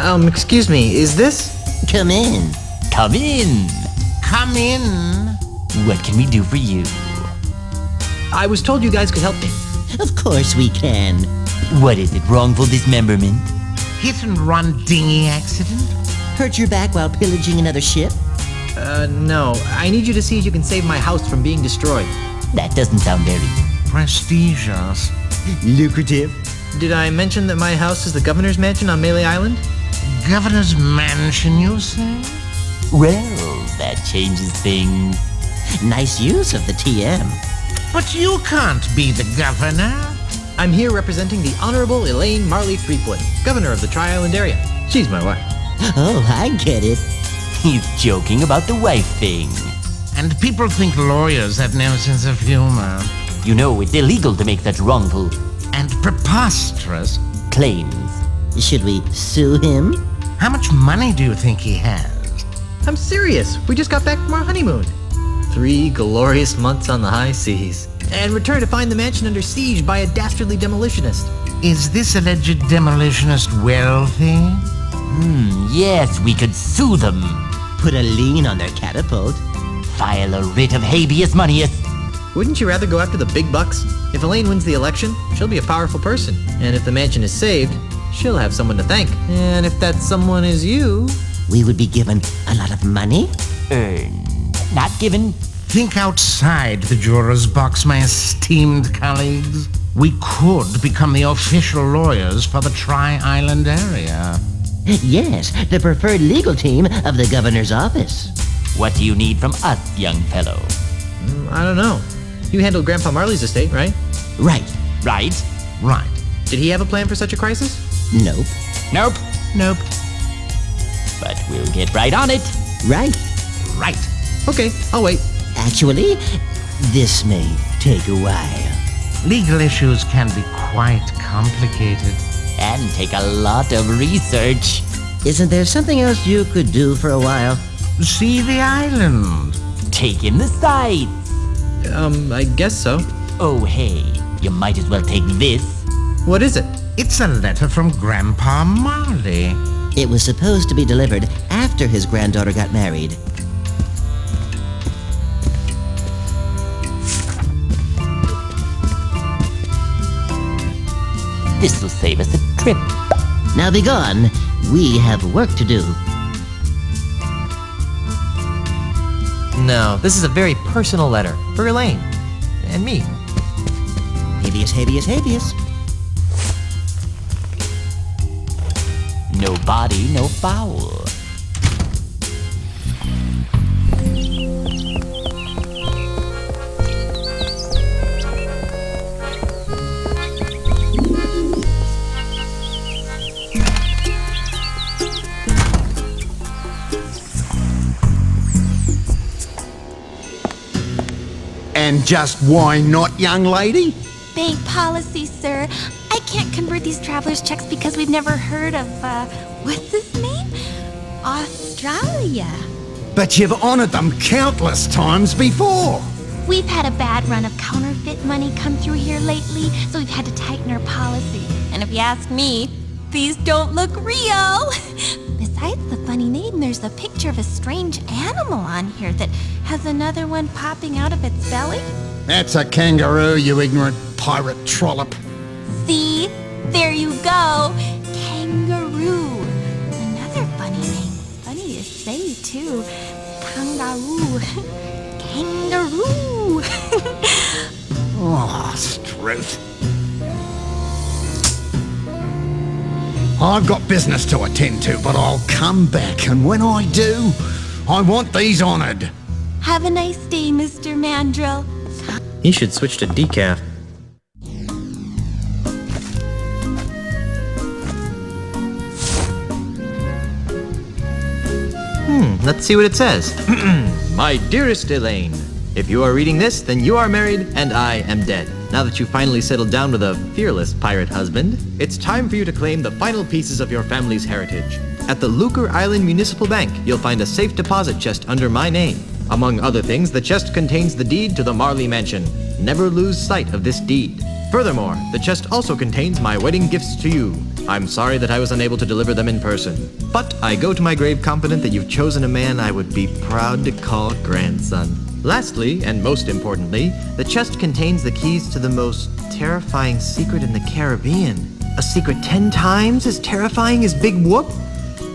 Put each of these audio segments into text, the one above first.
Excuse me, is this? Come in. Come in. Come in. What can we do for you? I was told you guys could help me. Of course we can. What is it? Wrongful dismemberment? Hit and run dinghy accident? Hurt your back while pillaging another ship? No. I need you to see if you can save my house from being destroyed. That doesn't sound very... Prestigious. Lucrative. Did I mention that my house is the governor's mansion on Melee Island? Governor's mansion, you say? Well, that changes things. Nice use of the TM. But you can't be the governor. I'm here representing the Honorable Elaine Marley Threepwood, governor of the Tri-Island area. She's my wife. Oh, I get it. He's joking about the wife thing. And people think lawyers have no sense of humor. You know, it's illegal to make such wrongful And preposterous. claims. Should we sue him? How much money do you think he has? I'm serious. We just got back from our honeymoon. 3 glorious months on the high seas. And returned to find the mansion under siege by a dastardly demolitionist. Is this alleged demolitionist wealthy? Yes, we could sue them. Put a lien on their catapult. File a writ of habeas maneus. Wouldn't you rather go after the big bucks? If Elaine wins the election, she'll be a powerful person. And if the mansion is saved, she'll have someone to thank. And if that someone is you... We would be given a lot of money. Earned. Not given. Think outside the juror's box, my esteemed colleagues. We could become the official lawyers for the Tri-Island area. Yes, the preferred legal team of the governor's office. What do you need from us, young fellow? I don't know. You handled Grandpa Marley's estate, right? Right. Right? Right. Did he have a plan for such a crisis? Nope. Nope. Nope. But we'll get right on it. Right. Right. Okay, I'll wait. Actually, this may take a while. Legal issues can be quite complicated. And take a lot of research. Isn't there something else you could do for a while? See the island. Take in the sights. I guess so. Oh, hey, you might as well take this. What is it? It's a letter from Grandpa Marley. It was supposed to be delivered after his granddaughter got married. This will save us a trip. Now be gone. We have work to do. No, this is a very personal letter for Elaine and me. Habeas, habeas, habeas. No body, no foul. And just why not, young lady? Bank policy, sir. I can't convert these traveler's checks because we've never heard of, what's his name? Australia. But you've honoured them countless times before. We've had a bad run of counterfeit money come through here lately, so we've had to tighten our policy. And if you ask me, these don't look real. Besides the funny name, there's a picture of a strange animal on here that has another one popping out of its belly. That's a kangaroo, you ignorant pirate trollop. See? There you go. Kangaroo. Another funny name. Funny to say, too. Kangaroo. Kangaroo. Oh, Struth. I've got business to attend to, but I'll come back, and when I do, I want these honoured. Have a nice day, Mr. Mandrill. He should switch to decaf. Let's see what it says. My dearest Elaine, if you are reading this, then you are married and I am dead. Now that you've finally settled down with a fearless pirate husband, it's time for you to claim the final pieces of your family's heritage. At the Lucre Island Municipal Bank, you'll find a safe deposit chest under my name. Among other things, the chest contains the deed to the Marley Mansion. Never lose sight of this deed. Furthermore, the chest also contains my wedding gifts to you. I'm sorry that I was unable to deliver them in person, but I go to my grave confident that you've chosen a man I would be proud to call grandson. Lastly, and most importantly, the chest contains the keys to the most terrifying secret in the Caribbean. A secret 10 times as terrifying as Big Whoop?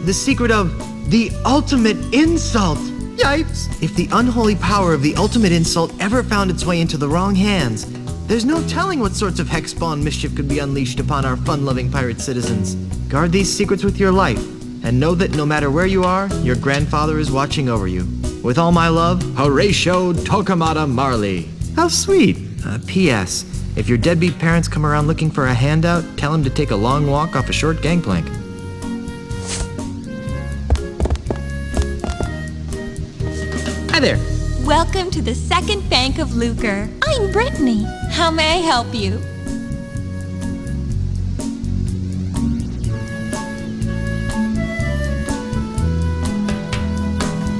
The secret of the ultimate insult. Yipes! If the unholy power of the ultimate insult ever found its way into the wrong hands, there's no telling what sorts of hex-spawn mischief could be unleashed upon our fun-loving pirate citizens. Guard these secrets with your life, and know that no matter where you are, your grandfather is watching over you. With all my love, Horatio Tokamata Marley. How sweet. P.S. If your deadbeat parents come around looking for a handout, tell them to take a long walk off a short gangplank. Hi there. Welcome to the Second Bank of Lucre. I'm Brittany. How may I help you?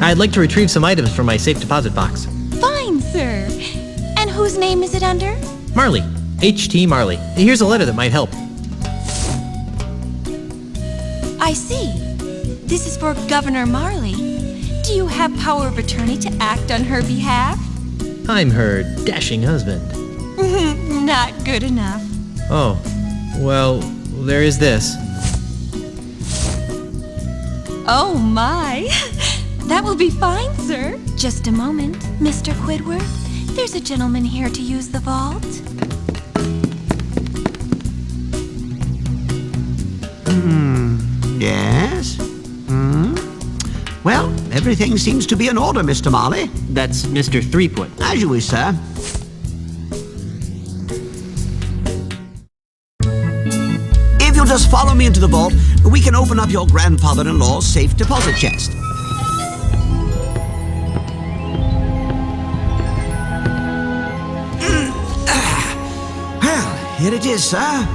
I'd like to retrieve some items from my safe deposit box. Fine, sir. And whose name is it under? Marley. H.T. Marley. Here's a letter that might help. I see. This is for Governor Marley. Do you have power of attorney to act on her behalf? I'm her dashing husband. Not good enough. Oh, well, there is this. Oh my. That will be fine, sir. Just a moment, Mr. Quidworth. There's a gentleman here to use the vault. Yes? Well, everything seems to be in order, Mr. Marley. That's Mr. Threepwood. As you wish, sir. If you'll just follow me into the vault, we can open up your grandfather-in-law's safe deposit chest. Well, here it is, sir.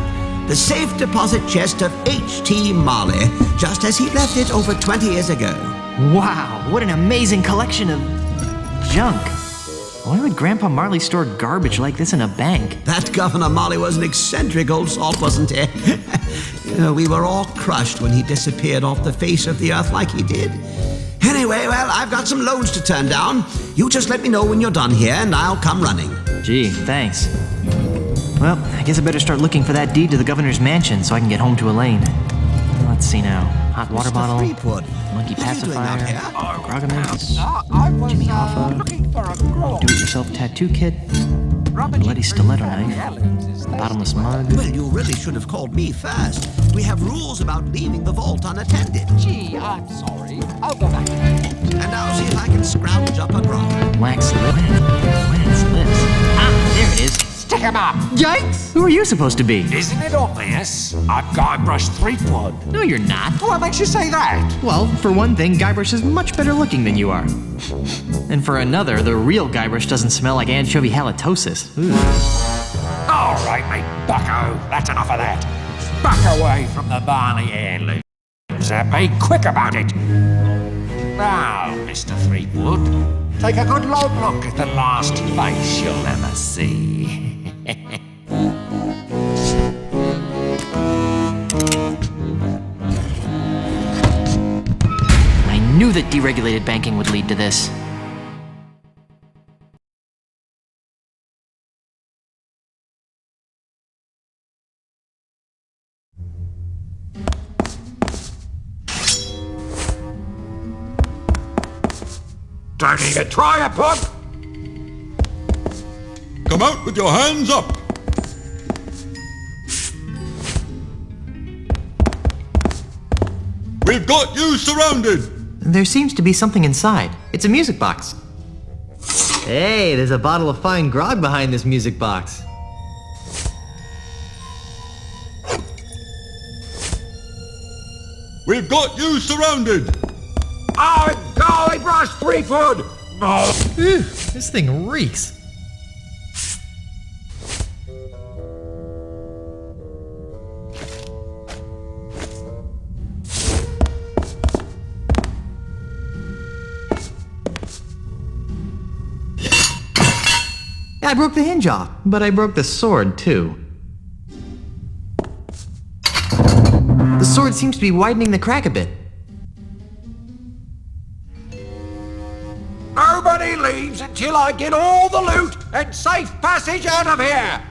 The safe deposit chest of H.T. Marley, just as he left it over 20 years ago. Wow, what an amazing collection of junk. Why would Grandpa Marley store garbage like this in a bank? That Governor Marley was an eccentric old salt, wasn't he? We were all crushed when he disappeared off the face of the earth like he did. Anyway, well, I've got some loans to turn down. You just let me know when you're done here, and I'll come running. Gee, thanks. Well, I guess I better start looking for that deed to the governor's mansion so I can get home to Elaine. Let's see now. Hot water bottle, Threepwood, monkey what are you doing out pacifier, here? groggaments, Jimmy Hoffa, do-it-yourself tattoo kit, bloody stiletto knife, bottomless mug. Well, you really should have called me first. We have rules about leaving the vault unattended. Gee, I'm sorry. I'll go back. And I'll see if I can scrounge up a grog. Wax lips. Ah, there it is. Stick 'em up! Yikes! Who are you supposed to be? Isn't it obvious? I'm Guybrush Threepwood. No, you're not. What makes you say that? Well, for one thing, Guybrush is much better looking than you are. And for another, the real Guybrush doesn't smell like anchovy halitosis. Ooh. All right, mate, bucko. That's enough of that. Back away from the Barney heirlooms. Be quick about it. Now, Mr. Threepwood, take a good long look at the last face you'll ever see. I knew that deregulated banking would lead to this. Don't even try it, Pug! Come out with your hands up! We've got you surrounded! There seems to be something inside. It's a music box. Hey, there's a bottle of fine grog behind this music box. We've got you surrounded! I'm Guybrush Threepwood! Ew, this thing reeks. I broke the hinge off, but I broke the sword too. it seems to be widening the crack a bit. Nobody leaves until I get all the loot and safe passage out of here!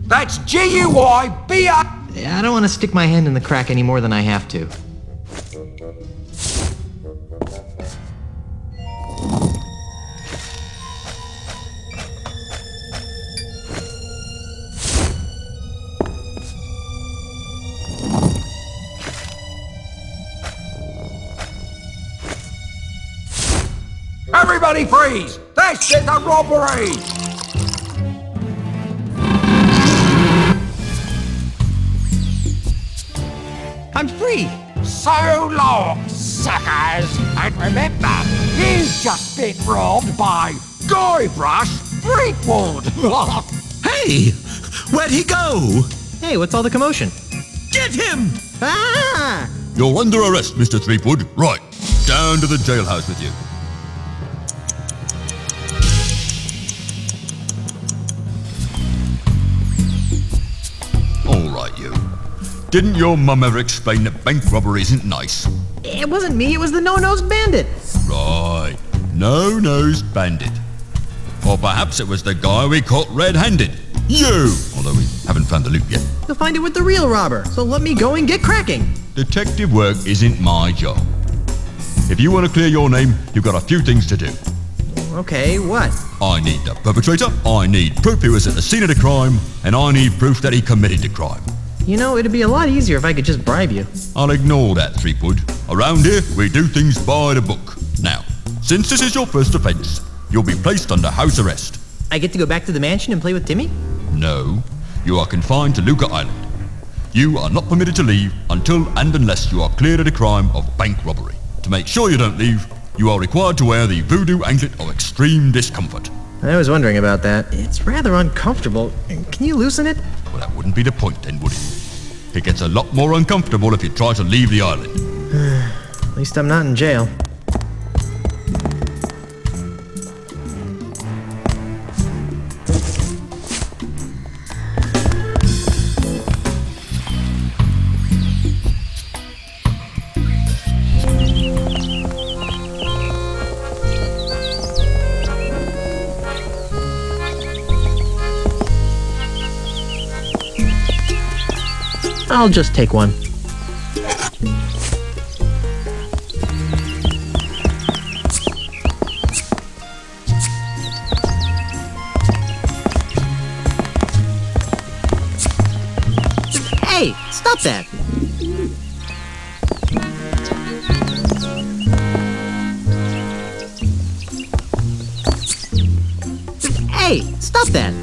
That's G-U-Y-B-I... I don't want to stick my hand in the crack any more than I have to. Everybody freeze! This is a robbery! I'm free! So long, suckers! And remember, you've just been robbed by Guybrush Threepwood! Hey! Where'd he go? Hey, what's all the commotion? Get him! Ah! You're under arrest, Mr. Threepwood. Right, down to the jailhouse with you. All right, you. Didn't your mum ever explain that bank robbery isn't nice? It wasn't me, it was the no-nosed bandit. Right, no-nosed bandit. Or perhaps it was the guy we caught red-handed. You! Although we haven't found the loot yet. You'll find it with the real robber, so let me go and get cracking. Detective work isn't my job. If you want to clear your name, you've got a few things to do. Okay, what? I need the perpetrator, I need proof he was at the scene of the crime, and I need proof that he committed the crime. You know, it'd be a lot easier if I could just bribe you. I'll ignore that, Threepwood. Around here, we do things by the book. Now, since this is your first offence, you'll be placed under house arrest. I get to go back to the mansion and play with Timmy? No, you are confined to Luca Island. You are not permitted to leave until and unless you are cleared of the crime of bank robbery. To make sure you don't leave, you are required to wear the voodoo anklet of extreme discomfort. I was wondering about that. It's rather uncomfortable. Can you loosen it? Well, that wouldn't be the point then, would it? It gets a lot more uncomfortable if you try to leave the island. At least I'm not in jail. I'll just take one. Hey, stop that! Hey, stop that!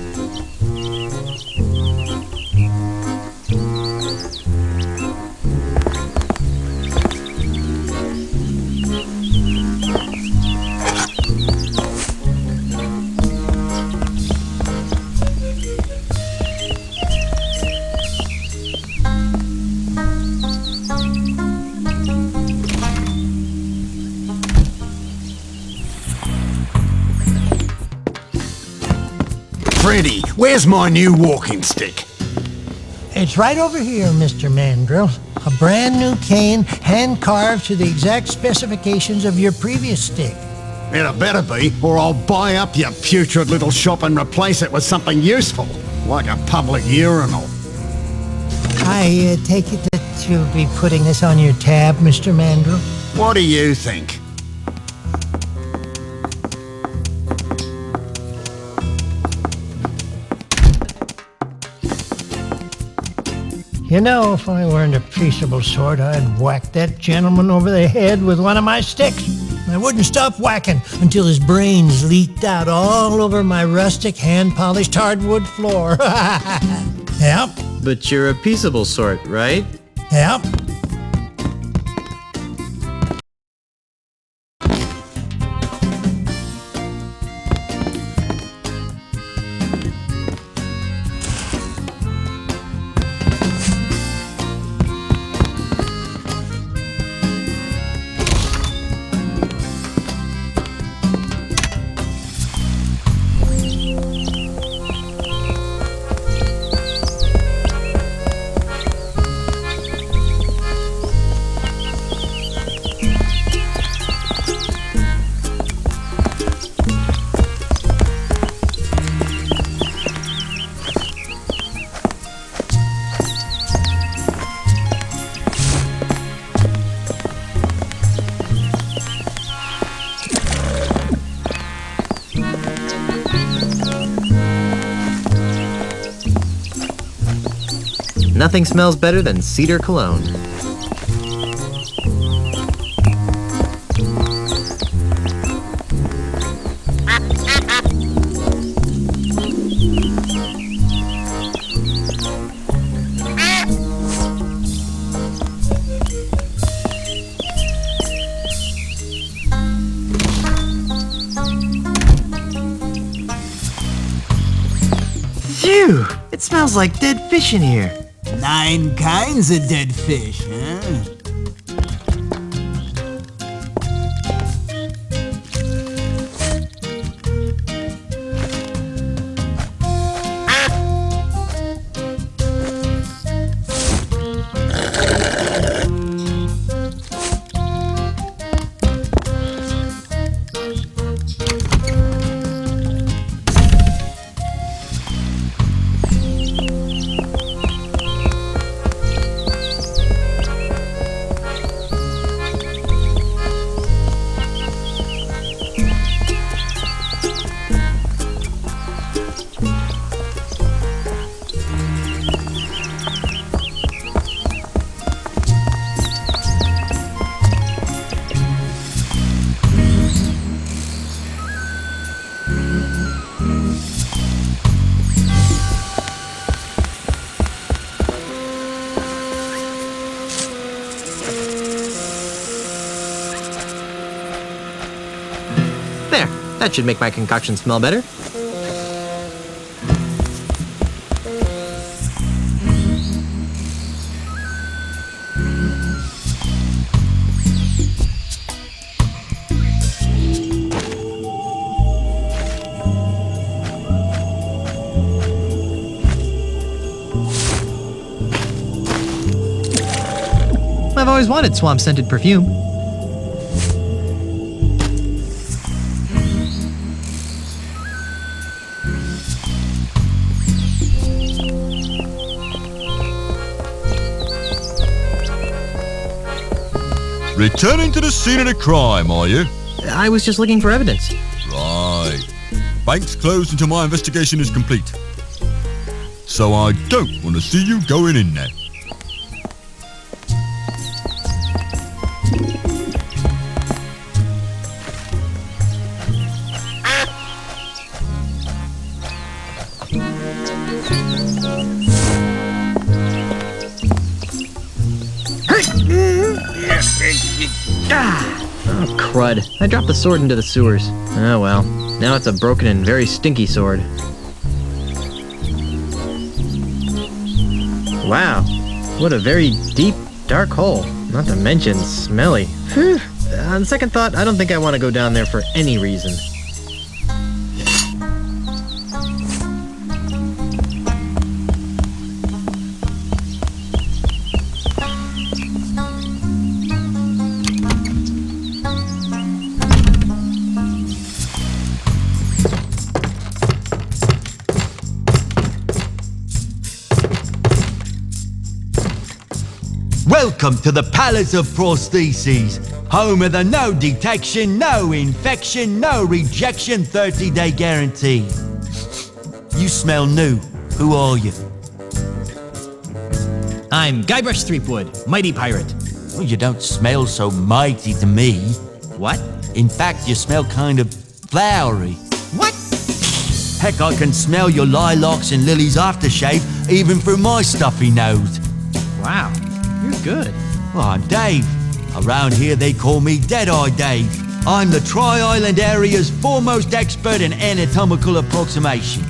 Freddy, where's my new walking stick? It's right over here, Mr. Mandrill. A brand new cane, hand-carved to the exact specifications of your previous stick. It better be, or I'll buy up your putrid little shop and replace it with something useful, like a public urinal. I take it that you'll be putting this on your tab, Mr. Mandrill? What do you think? You know, if I weren't a peaceable sort, I'd whack that gentleman over the head with one of my sticks. I wouldn't stop whacking until his brains leaked out all over my rustic, hand-polished hardwood floor. Yep. But you're a peaceable sort, right? Yep. Nothing smells better than cedar cologne. Phew! It smells like dead fish in here. 9 kinds of dead fish, huh? There, that should make my concoction smell better. I've always wanted swamp-scented perfume. Returning to the scene of the crime, are you? I was just looking for evidence. Right. Bank's closed until my investigation is complete. So I don't want to see you going in there. Oh, crud. I dropped the sword into the sewers. Oh well. Now it's a broken and very stinky sword. Wow. What a very deep, dark hole. Not to mention smelly. Whew. On second thought, I don't think I want to go down there for any reason. Welcome to the Palace of Prostheses, home of the no detection, no infection, no rejection 30-day guarantee. You smell new. Who are you? I'm Guybrush Threepwood, mighty pirate. Well, you don't smell so mighty to me. What? In fact, you smell kind of flowery. What? Heck, I can smell your lilacs and lilies aftershave even through my stuffy nose. Wow, you're good. Well, I'm Dave. Around here they call me Dead-Eye Dave. I'm the Tri-Island area's foremost expert in anatomical approximation.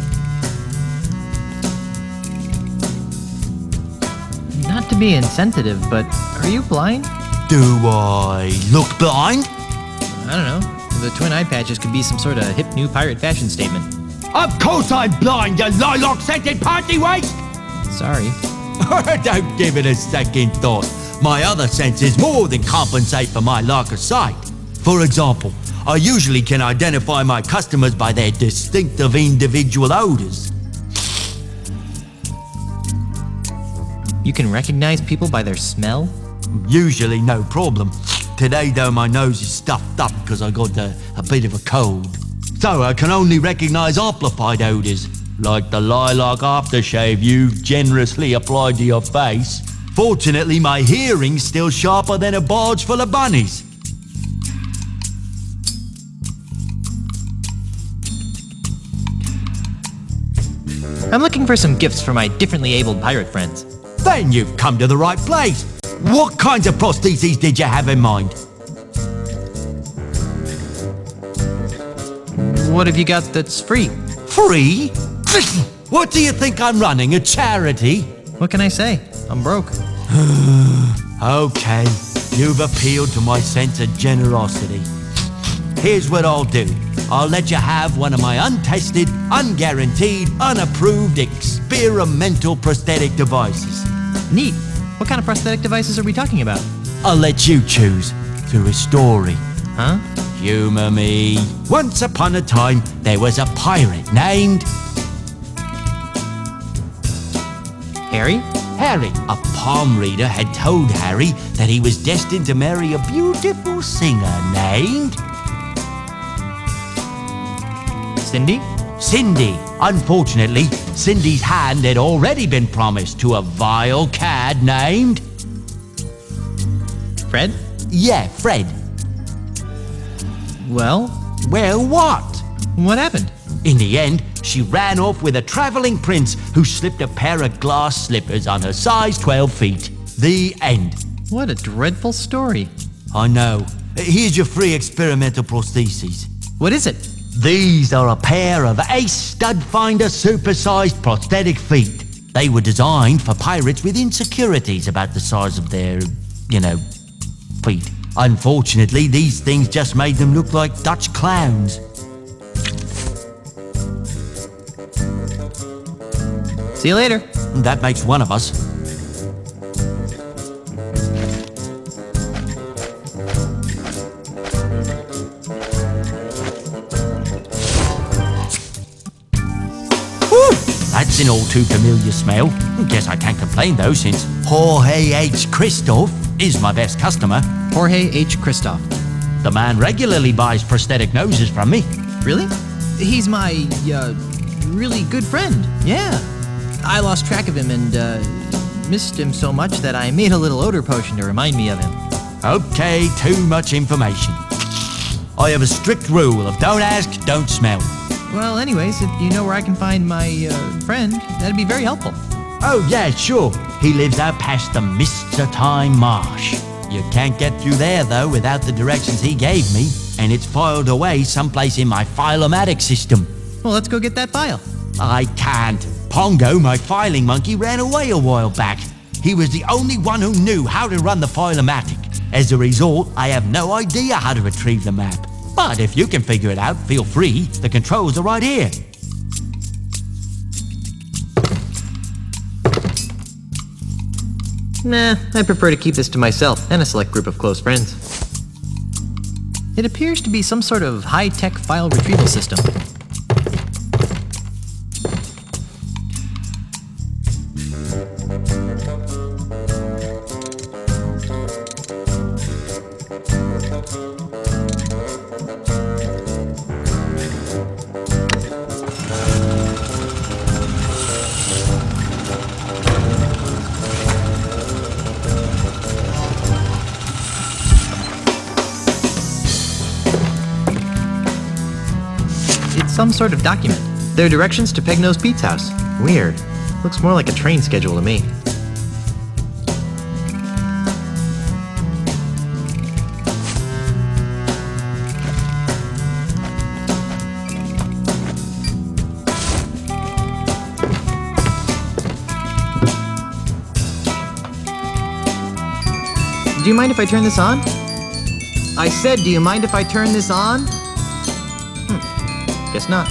Not to be insensitive, but are you blind? Do I look blind? I don't know. The twin eye patches could be some sort of hip new pirate fashion statement. Of course I'm blind, you lilac-scented party waste! Sorry. Don't give it a second thought. My other senses more than compensate for my lack of sight. For example, I usually can identify my customers by their distinctive individual odors. You can recognize people by their smell? Usually no problem. Today though my nose is stuffed up because I got a bit of a cold. So I can only recognize amplified odors, like the lilac aftershave you generously applied to your face. Fortunately, my hearing's still sharper than a barge full of bunnies. I'm looking for some gifts for my differently abled pirate friends. Then you've come to the right place. What kinds of prostheses did you have in mind? What have you got that's free? Free? What do you think I'm running, a charity? What can I say? I'm broke. Okay, you've appealed to my sense of generosity. Here's what I'll do. I'll let you have one of my untested, unguaranteed, unapproved experimental prosthetic devices. Neat. What kind of prosthetic devices are we talking about? I'll let you choose through a story. Huh? Humor me. Once upon a time, there was a pirate named... Harry? Harry. A palm reader had told Harry that he was destined to marry a beautiful singer named... Cindy? Cindy. Unfortunately, Cindy's hand had already been promised to a vile cad named... Fred? Yeah, Fred. Well? Well, what? What happened? In the end, she ran off with a traveling prince who slipped a pair of glass slippers on her size 12 feet. The end. What a dreadful story. I know. Here's your free experimental prostheses. What is it? These are a pair of Ace Stud Finder supersized prosthetic feet. They were designed for pirates with insecurities about the size of their, feet. Unfortunately, these things just made them look like Dutch clowns. See you later. That makes one of us. That's an all too familiar smell. Guess I can't complain though, since Jorge H. Christoph is my best customer. Jorge H. Christoph. The man regularly buys prosthetic noses from me. Really? He's my, really good friend. Yeah. I lost track of him and, missed him so much that I made a little odor potion to remind me of him. Okay, too much information. I have a strict rule of don't ask, don't smell. Well, anyways, if you know where I can find my, friend, that'd be very helpful. Oh, yeah, sure. He lives out past the Mists of Time Marsh. You can't get through there, though, without the directions he gave me, and it's filed away someplace in my file-o-matic system. Well, let's go get that file. I can't. Pongo, my filing monkey, ran away a while back. He was the only one who knew how to run the file-o-matic. As a result, I have no idea how to retrieve the map. But if you can figure it out, feel free. The controls are right here. Nah, I prefer to keep this to myself and a select group of close friends. It appears to be some sort of high-tech file retrieval system. Some sort of document. There are directions to Pegnose Pete's house. Weird. Looks more like a train schedule to me. Do you mind if I turn this on? I said, do you mind if I turn this on? Guess not.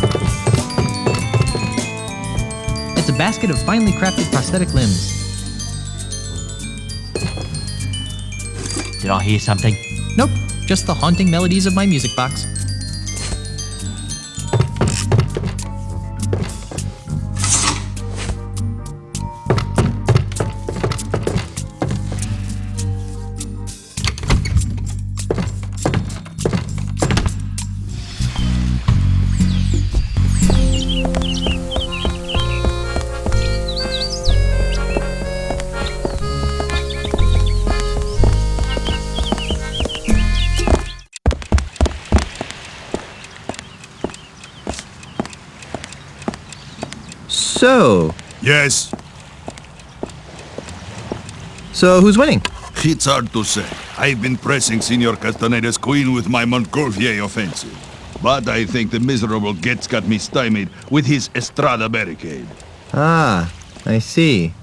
It's a basket of finely crafted prosthetic limbs. Did I hear something? Nope, just the haunting melodies of my music box. So, Yes, so who's winning? it's hard to say. I've been pressing Senor Castaneda's queen with my Montgolfier offensive. But I think the miserable Getz got me stymied with his Estrada barricade. Ah, I see.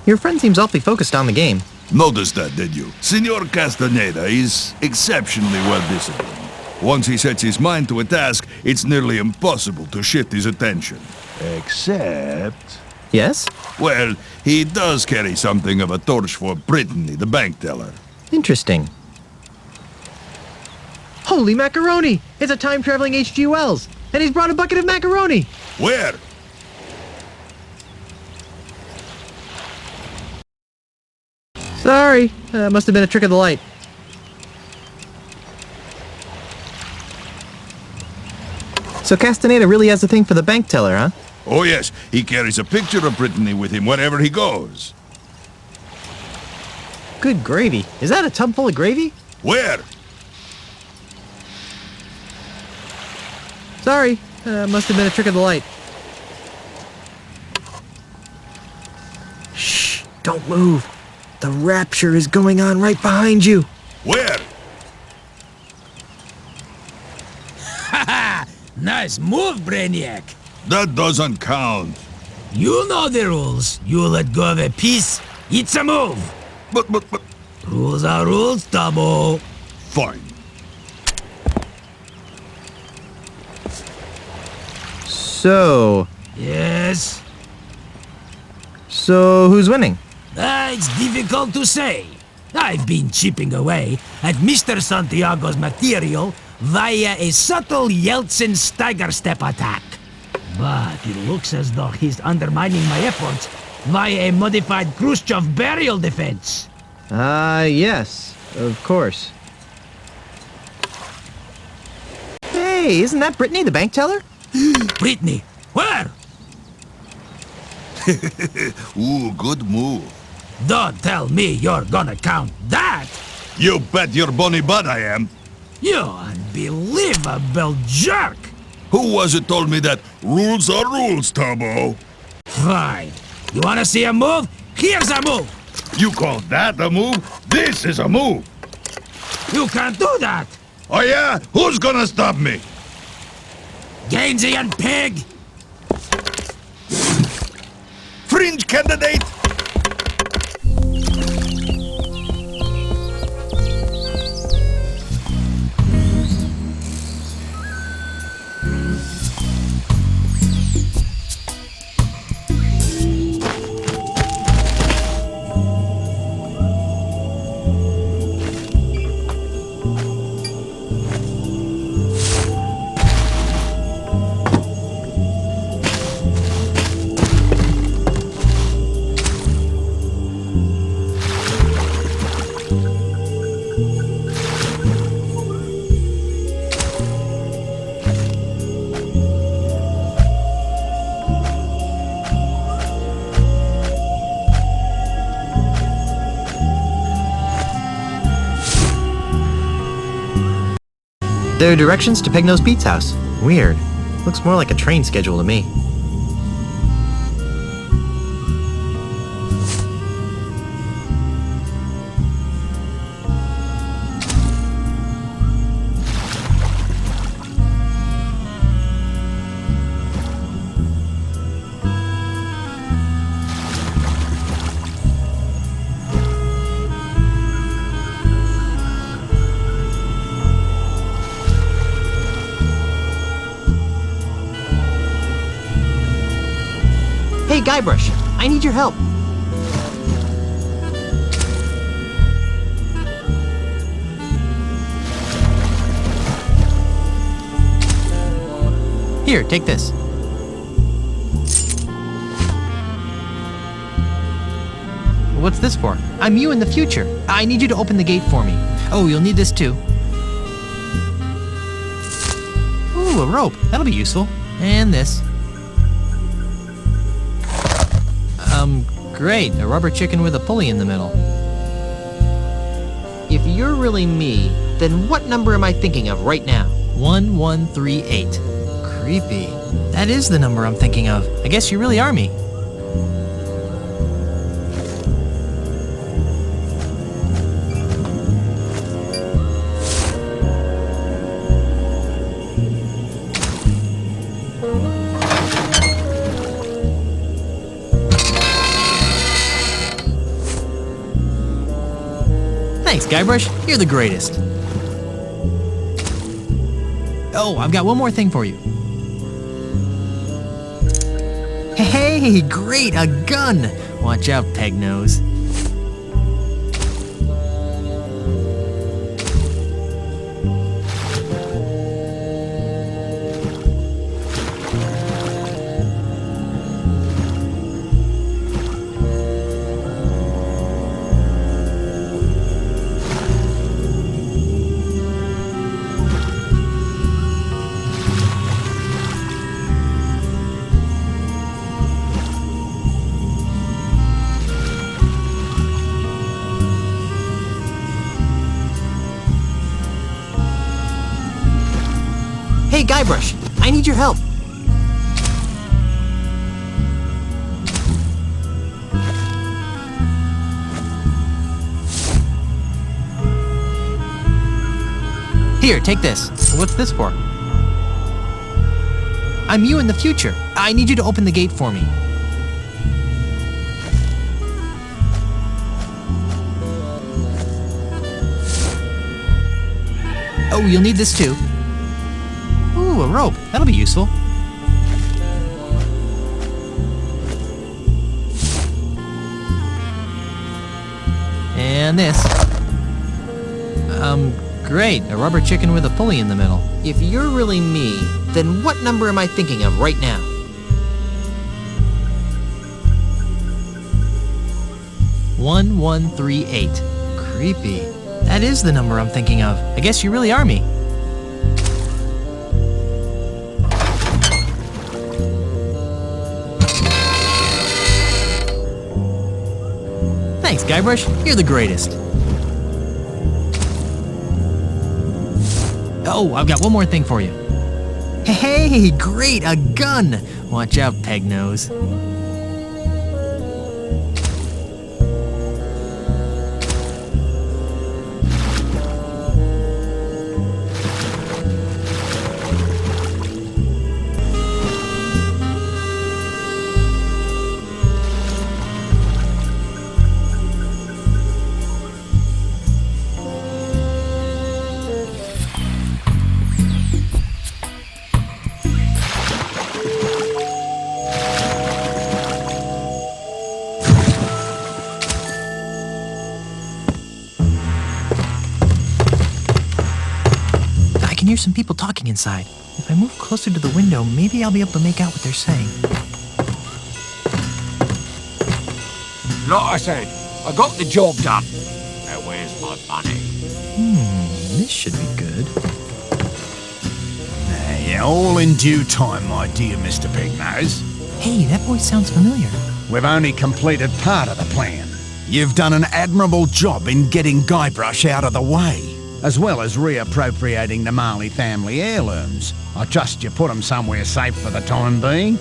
Your friend seems awfully focused on the game. Noticed that, did you? Senor Castaneda is exceptionally well disciplined. Once he sets his mind to a task, it's nearly impossible to shift his attention. Except... Yes? Well, he does carry something of a torch for Brittany, the bank teller. Interesting. Holy macaroni! It's a time-traveling H.G. Wells! And he's brought a bucket of macaroni! Where? Sorry, must have been a trick of the light. So Castaneda really has a thing for the bank teller, huh? Oh yes, he carries a picture of Brittany with him wherever he goes. Good gravy. Is that a tub full of gravy? Where? Sorry, must have been a trick of the light. Shh, don't move. The rapture is going on right behind you. Where? Haha! Nice move, Brainiac! That doesn't count. You know the rules. You let go of a piece, it's a move. But... Rules are rules, Tabo. Fine. So... Yes? So, who's winning? It's difficult to say. I've been chipping away at Mr. Santiago's material via a subtle Yeltsin stagger step attack. But it looks as though he's undermining my efforts via a modified Khrushchev burial defense. Yes, of course. Hey, isn't that Brittany, the bank teller? Brittany, where? Ooh, good move. Don't tell me you're gonna count that! You bet your bonny butt I am. You unbelievable jerk! Who was it told me that rules are rules, Turbo? Fine. You wanna see a move? Here's a move! You call that a move? This is a move. You can't do that! Oh yeah? Who's gonna stop me? Gainsey pig! Fringe candidate? There are directions to Pegnose Pete's house. Weird. Looks more like a train schedule to me. Hey, Guybrush, I need your help. Here, take this. What's this for? I'm you in the future. I need you to open the gate for me. Oh, you'll need this too. Ooh, a rope. That'll be useful. And this. Great. A rubber chicken with a pulley in the middle. you're really me, then what number am I thinking of right now? 1138. Creepy. That is the number I'm thinking of. I guess you really are me. Thanks, Guybrush. You're the greatest. Oh, I've got one more thing for you. Hey, great, a gun! Watch out, Pegnose. Hey, Guybrush, I need your help. Here, take this. What's this for? I'm you in the future. I need you to open the gate for me. Oh, you'll need this too. Ooh, a rope. That'll be useful. And this. Great. A rubber chicken with a pulley in the middle. If you're really me, then what number am I thinking of right now? 1138. Creepy. That is the number I'm thinking of. I guess you really are me. Thanks, Guybrush. You're the greatest. Oh, I've got one more thing for you. Hey, great, a gun! Watch out, Pegnose. I can hear some people talking inside. If I move closer to the window, maybe I'll be able to make out what they're saying. Like I said, I got the job done. Now where's my money? This should be good. Yeah, all in due time, my dear Mr. Pignose. Hey, that voice sounds familiar. We've only completed part of the plan. You've done an admirable job in getting Guybrush out of the way, as well as reappropriating the Marley family heirlooms. I trust you put them somewhere safe for the time being.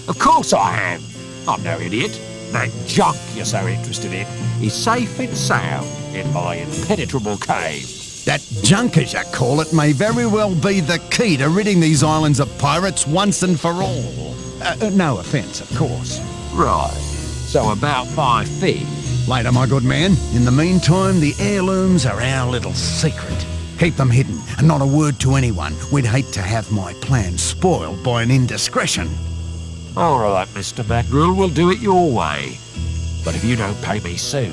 Of course I am. I'm no idiot. That junk you're so interested in is safe and sound in my impenetrable cave. That junk, as you call it, may very well be the key to ridding these islands of pirates once and for all. No offence, of course. Right. So about my fee. Later, my good man. In the meantime, the heirlooms are our little secret. Keep them hidden, and not a word to anyone. We'd hate to have my plan spoiled by an indiscretion. All right, Mr. Mackerel, we'll do it your way. But if you don't pay me soon,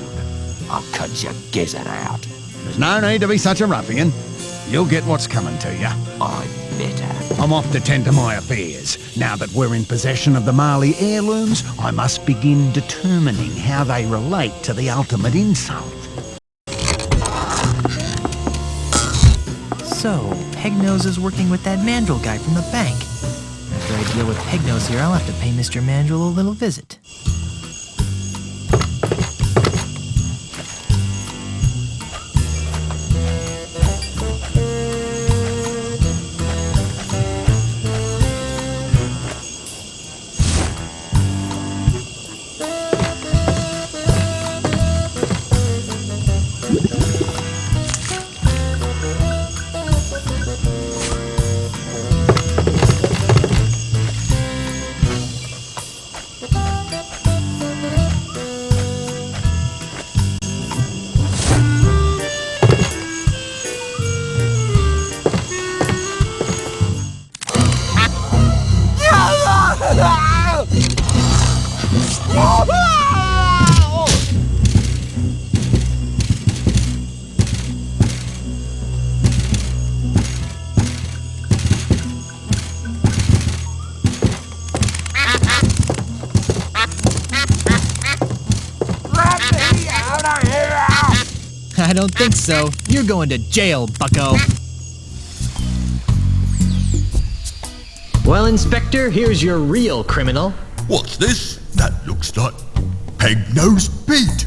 I'll cut your gizzard out. There's no need to be such a ruffian. You'll get what's coming to you. I'm better. I'm off to tend to my affairs. Now that we're in possession of the Marley heirlooms, I must begin determining how they relate to the ultimate insult. So, Pegnose is working with that Mandrill guy from the bank. After I deal with Pegnose here, I'll have to pay Mr. Mandrill a little visit. don't think so. You're going to jail, bucko. Well, Inspector, here's your real criminal. What's this? That looks like Peg-Nosed Pete.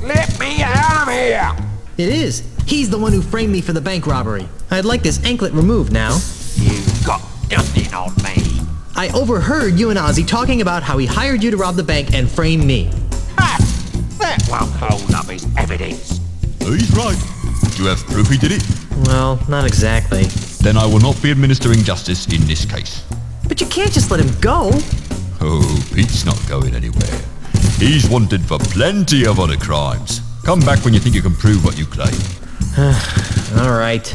Let me out of here! It is. He's the one who framed me for the bank robbery. I'd like this anklet removed now. You've got nothing on me. I overheard you and Ozzy talking about how he hired you to rob the bank and frame me. That won't hold up as evidence. He's right. Do you have proof he did it? Well, not exactly. Then I will not be administering justice in this case. But you can't just let him go. Oh, Pete's not going anywhere. He's wanted for plenty of other crimes. Come back when you think you can prove what you claim. All right.